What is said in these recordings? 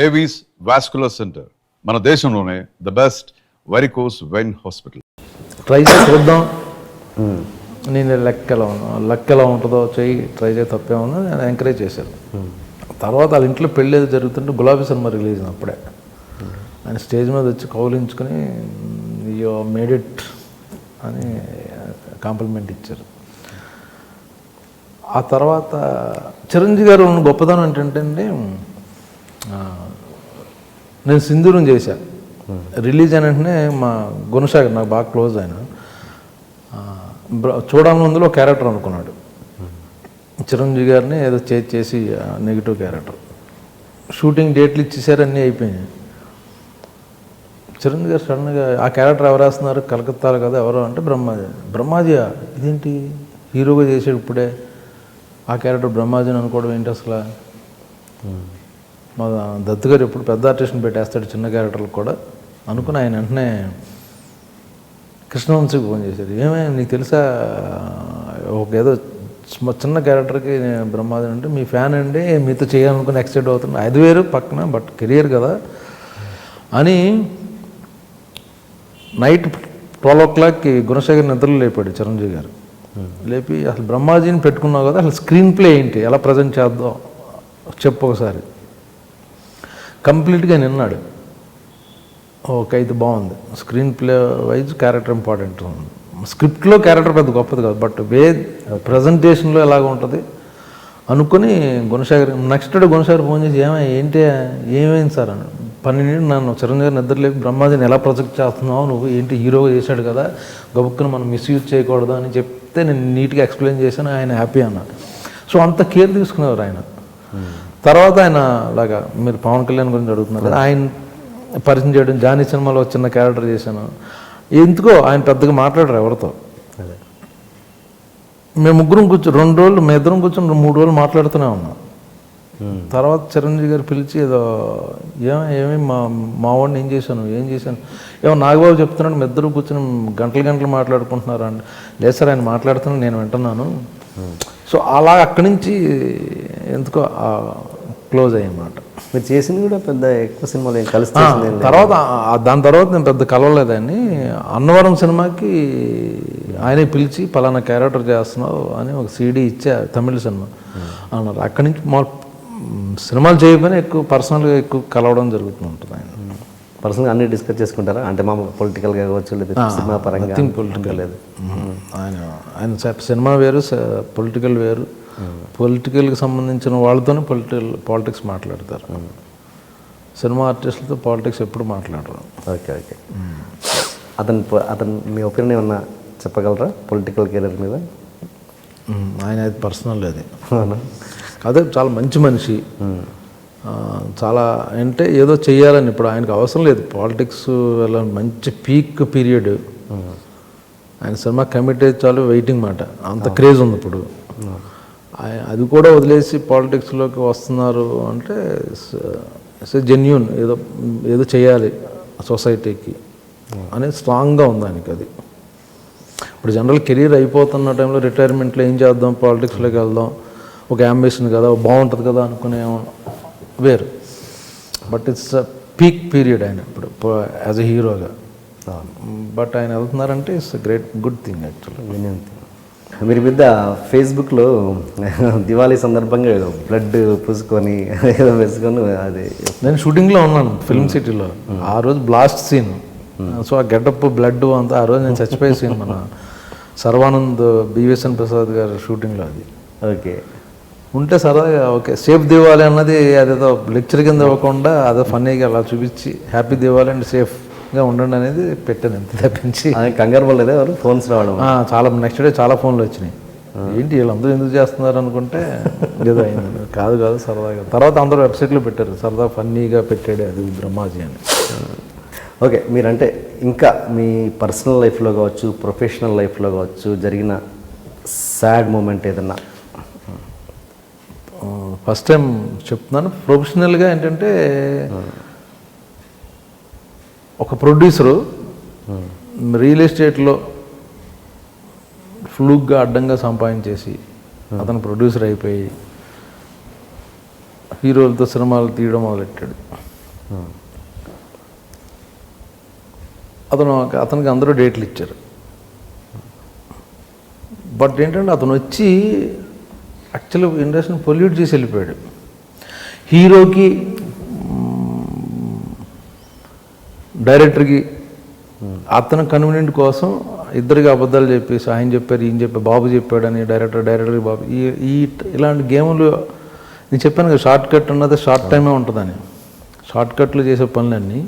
Avis vascular centre మన దేశంలోనే the best varicose vein hospital. Try చేసి చూద్దాం, నేను లెక్క ఎలా ఉంటుందో ట్రై చేసి తప్పేమన్నా నేను ఎంకరేజ్ చేశాను. తర్వాత వాళ్ళ ఇంట్లో పెళ్ళి ఏదో జరుగుతుంటే గులాబీ సినిమా రిలీజ్ అప్పుడే ఆయన స్టేజ్ మీద వచ్చి కౌలించుకొని యూ మేడ్ ఇట్ అని కాంప్లిమెంట్ ఇచ్చారు. ఆ తర్వాత చిరంజీవి గారు ఉన్న గొప్పదనం ఏంటంటే నేను సింధూరం చేశాను. రిలీజ్ అయిన వెంటనే మా గుణసాగర్ నాకు బాగా క్లోజ్ ఆయన చూడాలని ముందులో ఒక క్యారెక్టర్ అనుకున్నాడు. చిరంజీవి గారిని ఏదో చేసి నెగిటివ్ క్యారెక్టర్ షూటింగ్ డేట్లు ఇచ్చేసారు, అన్నీ అయిపోయినాయి. చిరంజీవి గారు సడన్గా ఆ క్యారెక్టర్ ఎవరు వేస్తున్నారు, కలకత్తాలో కదా ఎవరో అంటే బ్రహ్మాజీ ఇదేంటి హీరోగా చేసాడు ఇప్పుడే ఆ క్యారెక్టర్ బ్రహ్మాజీని అనుకోవడం ఏంటి అసలు. మా దత్తు గారు ఎప్పుడు పెద్ద ఆర్టిస్ట్ని పెట్టేస్తాడు చిన్న క్యారెక్టర్లకు కూడా అనుకుని ఆయన వెంటనే కృష్ణవంశీకి ఫోన్ చేశారు. ఏమైనా నీకు తెలుసా ఒక ఏదో చిన్న క్యారెక్టర్కి బ్రహ్మాజీ అంటే మీ ఫ్యాన్ అండి మీతో చేయాలనుకుని ఎక్సైట్ అవుతుంది, అది వేరు పక్కన బట్ కెరియర్ కదా అని. నైట్ 12 o'clockకి గుణశేఖర్ నిద్రలు లేపాడు చిరంజీవి గారు. లేపి అసలు బ్రహ్మాజీని పెట్టుకున్నావు కదా, అసలు స్క్రీన్ ప్లే ఏంటి, ఎలా ప్రజెంట్ చేద్దాం చెప్పు ఒకసారి. కంప్లీట్గా నిన్నాడు. ఓకే ఇది బాగుంది, screen play wise character important ఉంది. స్క్రిప్ట్లో క్యారెక్టర్ పెద్ద గొప్పది కాదు బట్ ప్రజెంటేషన్లో ఎలాగ ఉంటుంది అనుకుని Gunasekhar next day Gunasekhar phone చేసి ఏమైంది సార్ అని. 12 నన్ను చిరంజీవి నిద్ర లేపి బ్రహ్మాజీని ఎలా ప్రొజెక్ట్ చేస్తున్నావు నువ్వు, ఏంటి హీరోగా చేశాడు కదా గబుక్కుని మనం మిస్యూజ్ చేయకూడదు అని చెప్తే నేను నీట్గా ఎక్స్ప్లెయిన్ చేశాను. ఆయన హ్యాపీ అన్నాడు. సో అంత కేర్ తీసుకునేవారు ఆయన. తర్వాత ఆయన అలాగా మీరు పవన్ కళ్యాణ్ గురించి అడుగుతున్నారు కదా, ఆయన పరిచయం చేయడం, జానీ సినిమాలో చిన్న క్యారెక్టర్ చేశాను. ఎందుకో ఆయన పెద్దగా మాట్లాడరు ఎవరితో. మేము ముగ్గురం కూర్చొని 2 రోజులు మేము ఇద్దరం కూర్చొని 3 రోజులు మాట్లాడుతూనే ఉన్నాం. తర్వాత చిరంజీవి గారు పిలిచి ఏదో ఏమి మా వాడిని ఏం చేశాను ఏమో నాగబాబు చెప్తున్నాడు, మీ ఇద్దరు కూర్చొని గంటలు మాట్లాడుకుంటున్నారు అండి. లేదు సార్ ఆయన మాట్లాడుతున్నాను నేను వింటున్నాను. సో అలా అక్కడి నుంచి ఎందుకో క్లోజ్ అయ్యమాట. మీరు చేసింది కూడా పెద్ద ఎక్కువ సినిమాలు కలిసి తర్వాత దాని తర్వాత నేను పెద్ద కలవలేదని అన్నవరం సినిమాకి ఆయనే పిలిచి పలానా క్యారెక్టర్ చేస్తున్నావు అని ఒక CD ఇచ్చా, తమిళ సినిమా అన్నారు. అక్కడి నుంచి సినిమాలు చేయకపోయినా ఎక్కువ పర్సనల్గా ఎక్కువ కలవడం జరుగుతూ ఉంటుంది. ఆయన పర్సనల్గా అన్ని డిస్కస్ చేసుకుంటారా, అంటే మా పొలిటికల్గా కావచ్చు లేదా సినిమా పరంగా? పొలిటికల్ లేదు, ఆయన సినిమా వేరు పొలిటికల్ వేరు. పొలిటికల్కి సంబంధించిన వాళ్ళతోనే పాలిటిక్స్ మాట్లాడతారు. సినిమా ఆర్టిస్టులతో పాలిటిక్స్ ఎప్పుడు మాట్లాడరు. ఓకే. అతను మీ ఒపీనియన్ ఏమన్నా చెప్పగలరా పొలిటికల్ కెరీర్ మీద? ఆయన అది పర్సనల్ అది అదే చాలా మంచి మనిషి. చాలా అంటే ఏదో చెయ్యాలని ఇప్పుడు ఆయనకు అవసరం లేదు పాలిటిక్స్ వెళ్ళాలని. మంచి పీక్ పీరియడ్ ఆయన సినిమా కమిటీ చాలు వెయిటింగ్ మాట, అంత క్రేజ్ ఉంది ఇప్పుడు. అది కూడా వదిలేసి పాలిటిక్స్లోకి వస్తున్నారు అంటే జెన్యూన్ ఏదో చేయాలి సొసైటీకి అనేది స్ట్రాంగ్గా ఉంది ఆయనకి. అది ఇప్పుడు జనరల్ కెరీర్ అయిపోతున్న టైంలో రిటైర్మెంట్లో ఏం చేద్దాం పాలిటిక్స్లోకి వెళ్దాం ఒక అంబిషన్ కదా బాగుంటుంది కదా అనుకునే వేరు. బట్ ఇట్స్ పీక్ పీరియడ్ ఆయన ఇప్పుడు యాజ్ ఎ హీరోగా. బట్ ఆయన వెళ్తున్నారంటే ఇట్స్ గుడ్ థింగ్ యాక్చువల్లీ. మీరు మీద ఫేస్బుక్లో దివాళీ సందర్భంగా బ్లడ్ పూసుకొని ఏదో వేసుకొని అది నేను షూటింగ్లో ఉన్నాను ఫిల్మ్ సిటీలో. ఆ రోజు బ్లాస్ట్ సీన్, సో ఆ గెటప్ బ్లడ్ అంతా ఆ రోజు నేను చచ్చిపోయే సీన్ మన సర్వానంద్ BVSN ప్రసాద్ గారు షూటింగ్లో. అది ఓకే ఉంటే సరదాగా ఓకే సేఫ్ దివాళీ అన్నది అదేదో లెక్చర్ కింద ఇవ్వకుండా అదో ఫన్నీగా అలా చూపించి హ్యాపీ దివాళీ అండ్ సేఫ్గా ఉండండి అనేది పెట్టాను. ఎంత తప్పించి కంగారు పడలేదు ఎవరు ఫోన్స్ రావడం? చాలా నెక్స్ట్ డే చాలా ఫోన్లు వచ్చినాయి. ఏంటి వీళ్ళందరూ ఎందుకు చేస్తున్నారు అనుకుంటే ఏదో అయింది. కాదు సరదాగా. తర్వాత అందరూ వెబ్సైట్లో పెట్టారు సరదా ఫన్నీగా పెట్టాడు అది బ్రహ్మాజీ అని. ఓకే, మీరంటే ఇంకా మీ పర్సనల్ లైఫ్లో కావచ్చు ప్రొఫెషనల్ లైఫ్లో కావచ్చు జరిగిన సాడ్ మూమెంట్ ఏదన్నా? ఫస్ట్ టైం చెప్తున్నాను. ప్రొఫెషనల్గా ఏంటంటే ఒక ప్రొడ్యూసరు రియల్ ఎస్టేట్లో ఫ్లూక్గా అడ్డంగా సంపాదించేసి అతను ప్రొడ్యూసర్ అయిపోయి హీరోలతో సినిమాలు తీయడం మొదలెట్టాడు. అతనికి అందరూ డేట్లు ఇచ్చారు. బట్ ఏంటంటే అతను వచ్చి యాక్చువల్గా ఇండస్ట్రీని పొల్యూట్ చేసి వెళ్ళిపోయాడు. హీరోకి డైరెక్టర్కి అతను కన్వీనియంట్ కోసం ఇద్దరికి అబద్ధాలు చెప్పేసి ఆయన చెప్పారు ఈయన చెప్పారు బాబు చెప్పాడని డైరెక్టర్కి బాబు ఇలాంటి గేములు నేను చెప్పాను కదా, షార్ట్ కట్ ఉన్నది షార్ట్ టైమే ఉంటుందని. షార్ట్ కట్లు చేసే పనులన్నీ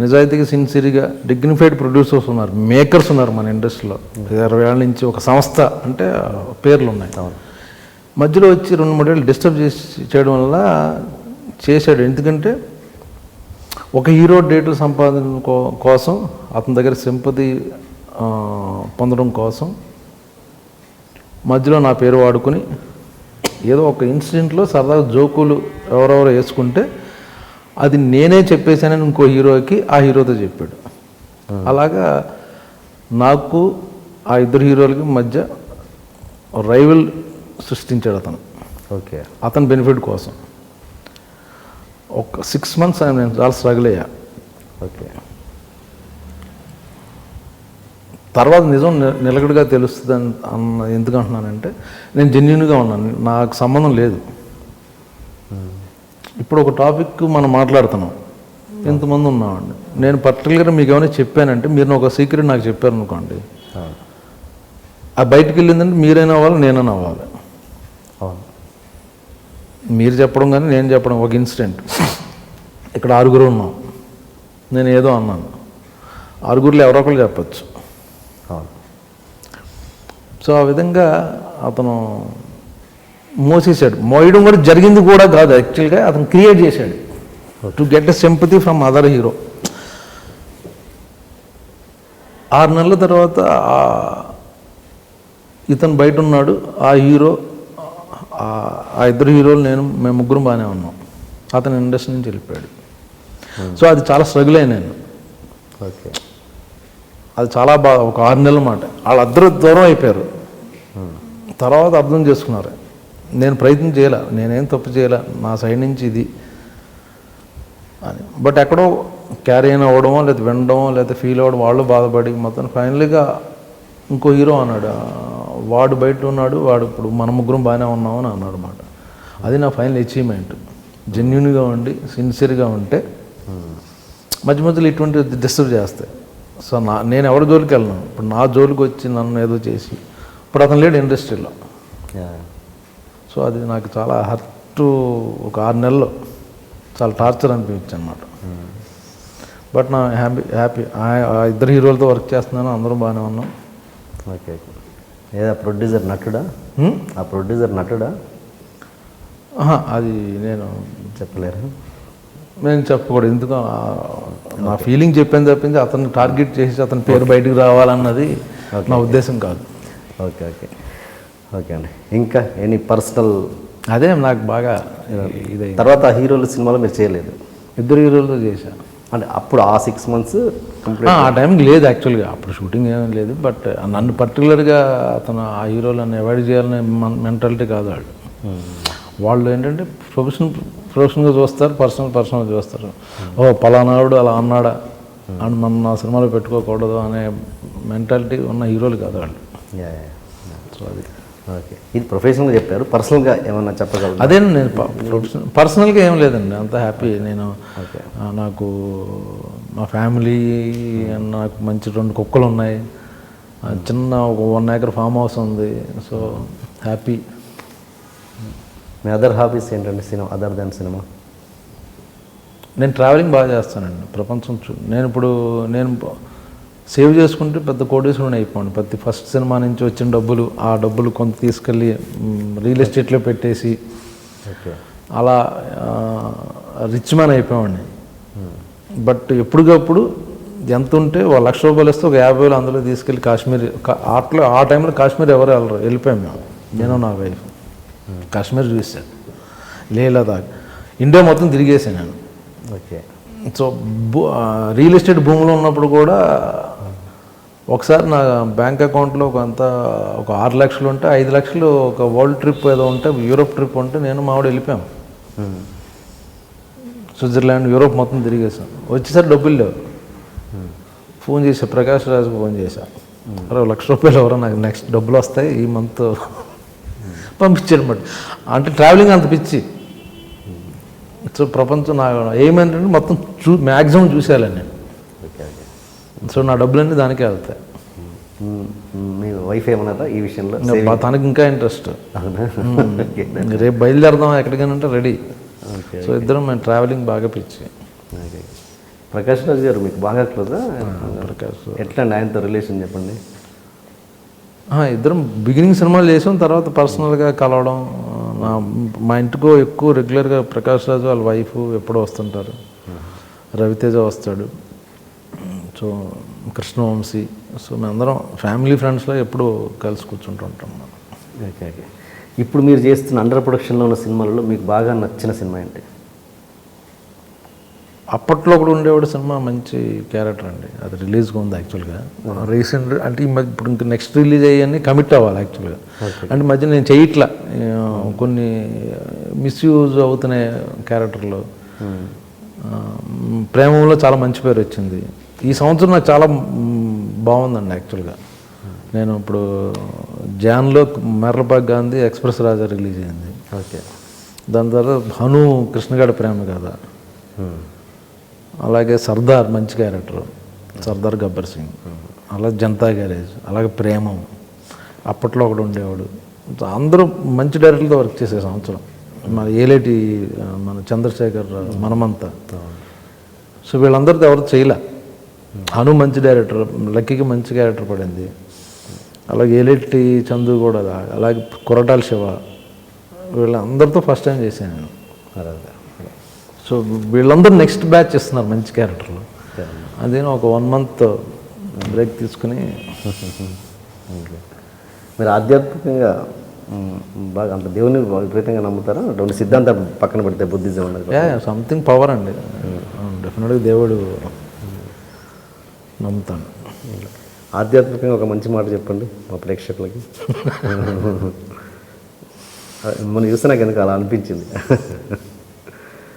నిజాయితీగా సిన్సియర్గా డిగ్నిఫైడ్ ప్రొడ్యూసర్స్ ఉన్నారు, మేకర్స్ ఉన్నారు మన ఇండస్ట్రీలో. 20 ఏళ్ళ నుంచి ఒక సంస్థ అంటే పేర్లు ఉన్నాయి. మధ్యలో వచ్చి 2-3 ఏళ్ళు డిస్టర్బ్ చేయడం వల్ల చేశాడు. ఎందుకంటే ఒక హీరో డేట్లు సంపాదన కోసం అతని దగ్గర సింపతి పొందడం కోసం మధ్యలో నా పేరు వాడుకొని ఏదో ఒక ఇన్సిడెంట్లో సరదాగా జోకులు ఎవరెవరో వేసుకుంటే అది నేనే చెప్పేశానని ఇంకో హీరోకి ఆ హీరోతో చెప్పాడు. అలాగా నాకు ఆ ఇద్దరు హీరోలకి మధ్య రైవల్ సృష్టించాడు అతను. ఓకే, అతని బెనిఫిట్ కోసం ఒక 6 months నేను చాలా స్ట్రగుల్ అయ్యా. ఓకే, తర్వాత నిజం నిలకడగా తెలుస్తుంది అన్న ఎందుకు అంటున్నానంటే నేను జెన్యూన్గా ఉన్నాను, నాకు సంబంధం లేదు. ఇప్పుడు ఒక టాపిక్ మనం మాట్లాడుతున్నాం, ఎంతమంది ఉన్నామండి, నేను పర్టికులర్గా మీకు ఏమైనా చెప్పానంటే మీరు ఒక సీక్రెట్ నాకు చెప్పారనుకోండి, ఆ బయటికి వెళ్ళిందంటే మీరైనా అవ్వాలి నేనైనా అవ్వాలి. మీరు చెప్పడం కానీ నేను చెప్పడం. ఒక ఇన్సిడెంట్, ఇక్కడ 6 ఉన్నాం, నేను ఏదో అన్నాను, 6 ఎవరో ఒకరు చెప్పచ్చు. సో ఆ విధంగా అతను మోసేసాడు. మోయడం కూడా జరిగింది కూడా కాదు, యాక్చువల్గా అతను క్రియేట్ చేశాడు to get a sympathy from other hero. 6 నెలల తర్వాత ఇతను బయట ఉన్నాడు, ఆ హీరో ఆ ఇద్దరు హీరోలు మేము ముగ్గురం బాగానే ఉన్నాం. అతను ఇండస్ట్రీ నుంచి వెళ్ళిపోయాడు. సో అది చాలా స్ట్రగుల్ అయ్యాను నేను. ఓకే, అది చాలా బాగా ఒక 6 నెలల మాట. వాళ్ళిద్దరూ దూరం అయిపోయారు. తర్వాత అర్థం చేసుకున్నారు, నేను ప్రయత్నం చేయాల, నేనేం తప్పు చేయాల, నా సైడ్ నుంచి ఇది అని. బట్ ఎక్కడో క్యారీ అయిన అవ్వడమో లేదా వినడమో లేదా ఫీల్ అవ్వడం, వాళ్ళు బాధపడి మొత్తం ఫైనల్గా ఇంకో హీరో అన్నాడు, వాడు బయట ఉన్నాడు, వాడు ఇప్పుడు మన ముగ్గురం బాగానే ఉన్నామని అన్నాడు అన్నమాట. అది నా ఫైనల్ అచీవ్మెంట్. జెన్యూన్గా ఉండి సిన్సియర్గా ఉంటే మధ్య మధ్యలో ఇటువంటి డిస్టర్బ్ చేస్తాయి. సో నేను ఎవరి జోలికి వెళ్ళను. ఇప్పుడు నా జోలికి వచ్చి నన్ను ఏదో చేసి, ఇప్పుడు అతను లేడు ఇండస్ట్రీలో. సో అది నాకు చాలా హర్ట్. ఒక 6 నెలలు చాలా టార్చర్ అనిపించింది అన్నమాట. బట్ నా హ్యాపీ ఆ ఇద్దరు హీరోలతో వర్క్ చేస్తున్నాను, అందరూ బాగానే ఉన్నాం. ఓకే, ఏదా ప్రొడ్యూసర్ నటుడా? ఆ ప్రొడ్యూసర్ నటుడా? అది నేను చెప్పలేరు, నేను చెప్పకూడదు. ఎందుకు నా ఫీలింగ్ చెప్పాను తప్పించి అతన్ని టార్గెట్ చేసి అతని పేరు బయటకు రావాలన్నది నా ఉద్దేశం కాదు. ఓకే ఓకే ఓకే అండి. ఇంకా ఎనీ పర్సనల్? అదే నాకు బాగా ఇదే. తర్వాత ఆ హీరోల సినిమాలో మీరు చేయలేదు? ఇద్దరు హీరోలతో చేశాను. అంటే అప్పుడు ఆ 6 months ఆ టైంకి లేదు యాక్చువల్గా, అప్పుడు షూటింగ్ ఏమీ లేదు. బట్ నన్ను పర్టికులర్గా అతను ఆ హీరోలను అవాయిడ్ చేయాలనే మెంటాలిటీ కాదు వాళ్ళు. వాళ్ళు ఏంటంటే ప్రొఫెషనల్గా చూస్తారు, పర్సనల్గా చూస్తారు. ఓ పలానాడు అలా అన్నాడా అని నన్ను నా సినిమాలో పెట్టుకోకూడదు అనే మెంటాలిటీ ఉన్న హీరోలు కాదు వాళ్ళు. సో అది ఓకే. ఇది ప్రొఫెషనల్గా చెప్పారు, పర్సనల్గా ఏమన్నా చెప్పగలరు? అదే నేను పర్సనల్గా ఏం లేదండి, అంత హ్యాపీ నేను. నాకు మా ఫ్యామిలీ, నాకు మంచి 2 కుక్కలు ఉన్నాయి, చిన్న ఒక 1 acre ఫామ్ హౌస్ ఉంది. So happy. మీ అదర్ హాబీస్ ఏంటంటే సినిమా అదర్ దాన్ సినిమా? నేను ట్రావెలింగ్ బాగా చేస్తానండి, ప్రపంచం నేను సేవ్ చేసుకుంటే పెద్ద కోటేశ్వరుని అయిపోండి. ప్రతి ఫస్ట్ సినిమా నుంచి వచ్చిన డబ్బులు, ఆ డబ్బులు కొంత తీసుకెళ్ళి రియల్ ఎస్టేట్లో పెట్టేసి అలా రిచ్ మ్యాన్ అయిపోయామండి. బట్ ఎప్పటికప్పుడు ఎంత ఉంటే ₹1,00,000 ఇస్తే ఒక 50,000 అందులో తీసుకెళ్ళి కాశ్మీర్, ఆ టైంలో కాశ్మీర్ ఎవరు వెళ్ళరు, వెళ్ళిపోయాం మేము, నేను నా వైఫ్. కాశ్మీర్ చూసాను, లేహ్ లదాఖ్, ఇండియా మొత్తం తిరిగేసాను నేను. ఓకే. సో రియల్ ఎస్టేట్ భూములు ఉన్నప్పుడు కూడా ఒకసారి నా బ్యాంక్ అకౌంట్లో ఒక 6 లక్షలు ఉంటే 5 లక్షలు ఒక వరల్డ్ ట్రిప్ ఏదో ఉంటే, యూరోప్ ట్రిప్ ఉంటే నేను మావాడు వెళ్ళిపోయాం. స్విట్జర్లాండ్, యూరోప్ మొత్తం తిరిగేసాం. వచ్చేసరి డబ్బులు లేవు. ఫోన్ చేసా, ప్రకాష్ రాజుకు ఫోన్ చేశా, అరే ₹1,00,000 ఎవరో నాకు నెక్స్ట్ డబ్బులు వస్తాయి ఈ మంత్ పంపించాడు. బట్ అంటే ట్రావెలింగ్ అంత పిచ్చి. సో ప్రపంచం నా ఏమంటే మొత్తం మ్యాక్సిమం చూసేయాలని నేను. సో నా డబ్బులన్నీ దానికే వెళ్తాయి. మీ వైఫ్ ఏమన్నారా ఈ విషయంలో? తనకి ఇంకా ఇంట్రెస్ట్. రేపు బయలుదేరదాం ఎక్కడికైనా రెడీ. సో ఇద్దరం మేము ట్రావెలింగ్ బాగా పిచ్చి. ప్రకాష్ రాజ్ గారు మీకు బాగా క్లోజా? ప్రకాష్ ఎట్లా అండి ఆయనతో రిలేషన్ చెప్పండి. ఇద్దరం బిగినింగ్ సినిమాలు చేసాం, తర్వాత పర్సనల్గా కలవడం. మా ఇంటికో ఎక్కువ రెగ్యులర్గా ప్రకాష్ రాజు వాళ్ళ వైఫ్ ఎప్పుడో వస్తుంటారు. రవితేజ వస్తాడు, సో కృష్ణవంశీ. సో మేమందరం ఫ్యామిలీ ఫ్రెండ్స్లో ఎప్పుడూ కలిసి కూర్చుంటూ ఉంటాం. Okay okay. ఇప్పుడు మీరు చేస్తున్న అండర్ ప్రొడక్షన్లో ఉన్న సినిమాలలో మీకు బాగా నచ్చిన సినిమా ఏంటి? అప్పట్లో కూడా ఉండేవాడు సినిమా మంచి క్యారెక్టర్ అండి. అది రిలీజ్గా ఉంది యాక్చువల్గా. రీసెంట్ అంటే ఈ మధ్య ఇప్పుడు ఇంకా నెక్స్ట్ రిలీజ్ అయ్యని కమిట్ అవ్వాలి యాక్చువల్గా. అంటే మధ్య నేను చేయట్లా, కొన్ని మిస్యూజ్ అవుతున్న క్యారెక్టర్లు. ప్రేమంలో చాలా మంచి పేరు వచ్చింది. ఈ సంవత్సరం నాకు చాలా బాగుందండి యాక్చువల్గా. నేను ఇప్పుడు జాన్లో మెర్లపాక్ గాంధీ ఎక్స్ప్రెస్ రాజా రిలీజ్ అయింది. ఓకే. దాని తర్వాత హను కృష్ణగాడి ప్రేమ కథ, అలాగే సర్దార్ మంచి క్యారెక్టర్, సర్దార్ గబ్బర్ సింగ్, అలాగే జనతా గ్యారేజ్, అలాగే ప్రేమం. అప్పట్లో ఒకడు ఉండేవాడు. అందరూ మంచి డైరెక్టర్లతో వర్క్ చేసే సంవత్సరం. మన ఏలేటి, మన చంద్రశేఖర్, మనమంతా. సో వీళ్ళందరితో ఎవరు చేయలే. హను మంచి డైరెక్టర్, లక్కీకి మంచి క్యారెక్టర్ పడింది. అలాగే ఏలేటి చందు కూడా, అలాగే కొరటాల శివ, వీళ్ళందరితో ఫస్ట్ టైం చేశాను నేను. సో వీళ్ళందరూ నెక్స్ట్ బ్యాచ్ ఇస్తున్నారు మంచి క్యారెక్టర్లు. అదే ఒక 1 month బ్రేక్ తీసుకుని. మీరు ఆధ్యాత్మికంగా బాగా అంత దేవుని విపరీతంగా నమ్ముతారా? సిద్ధాంతం పక్కన పెడితే బుద్ధిజం అన్నది సంథింగ్ పవర్ అండి. డెఫినెట్గా దేవుడు నమ్ముతాను. ఆధ్యాత్మికంగా ఒక మంచి మాట చెప్పండి మా ప్రేక్షకులకి. మనం చూస్తే నాకు ఎందుకు అలా అనిపించింది.